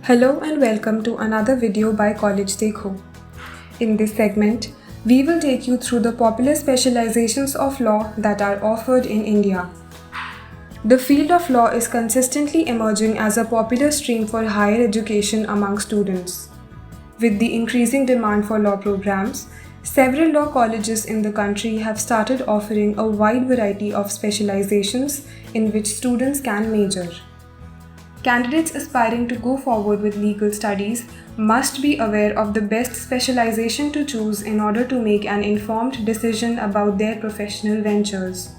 Hello and welcome to another video by College Dekho. In this segment, we will take you through the popular specializations of law that are offered in India. The field of law is consistently emerging as a popular stream for higher education among students. With the increasing demand for law programs, several law colleges in the country have started offering a wide variety of specializations in which students can major. Candidates aspiring to go forward with legal studies must be aware of the best specialization to choose in order to make an informed decision about their professional ventures.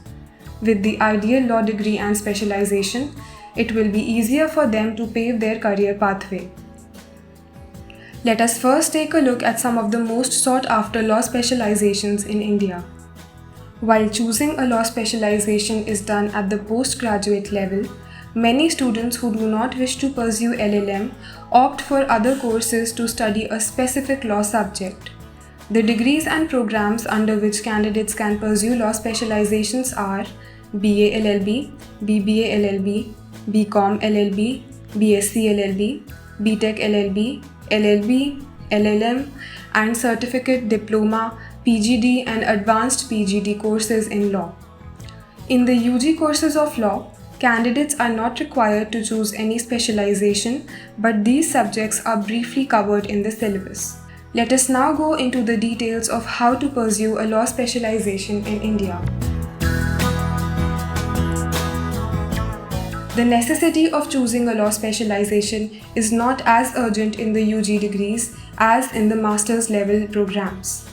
With the ideal law degree and specialization, it will be easier for them to pave their career pathway. Let us first take a look at some of the most sought after law specializations in India. While choosing a law specialization is done at the postgraduate level, many students who do not wish to pursue LLM opt for other courses to study a specific law subject. The degrees and programs under which candidates can pursue law specializations are BA LLB, BBA LLB, BCom LLB, BSc LLB, BTech LLB, LLB, LLM, and certificate, diploma, PGD, and advanced PGD courses in law. In the UG courses of law, candidates are not required to choose any specialization, but these subjects are briefly covered in the syllabus. Let us now go into the details of how to pursue a law specialization in India. The necessity of choosing a law specialization is not as urgent in the UG degrees as in the master's level programs.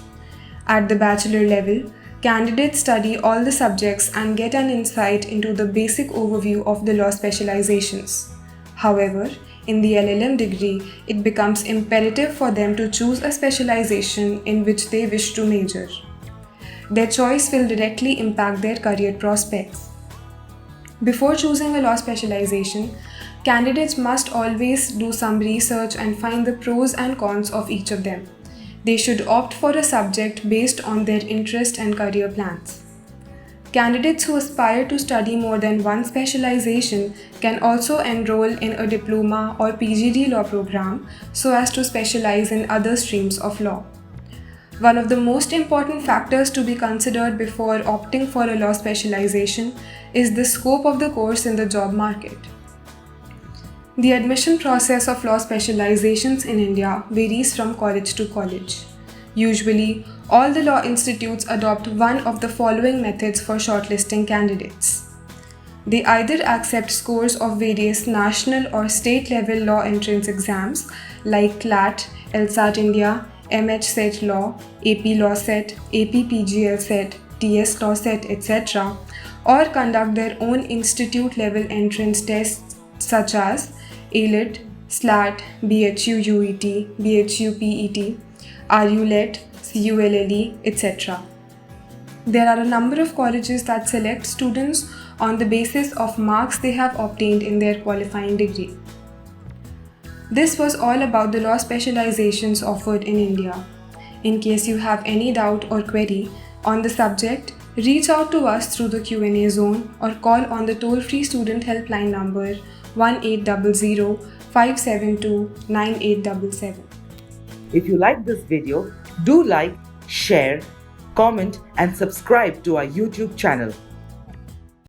At the bachelor level, candidates study all the subjects and get an insight into the basic overview of the law specializations. However, in the LLM degree, it becomes imperative for them to choose a specialization in which they wish to major. Their choice will directly impact their career prospects. Before choosing a law specialization, candidates must always do some research and find the pros and cons of each of them. They should opt for a subject based on their interest and career plans. Candidates who aspire to study more than one specialization can also enroll in a diploma or PGD law program so as to specialize in other streams of law. One of the most important factors to be considered before opting for a law specialization is the scope of the course in the job market. The admission process of law specializations in India varies from college to college. Usually, all the law institutes adopt one of the following methods for shortlisting candidates. They either accept scores of various national or state level law entrance exams like CLAT, LSAT India, MHSET Law, AP Law Set, AP PGL Set, TS Law Set, etc., or conduct their own institute level entrance tests such as ALET, SLAT, BHU UET, BHU PET, RULET, CULLE, etc. There are a number of colleges that select students on the basis of marks they have obtained in their qualifying degree. This was all about the law specializations offered in India. In case you have any doubt or query on the subject, reach out to us through the Q&A zone or call on the toll-free student helpline number 1800-572-9877. If you like this video, do like, share, comment and subscribe to our YouTube channel.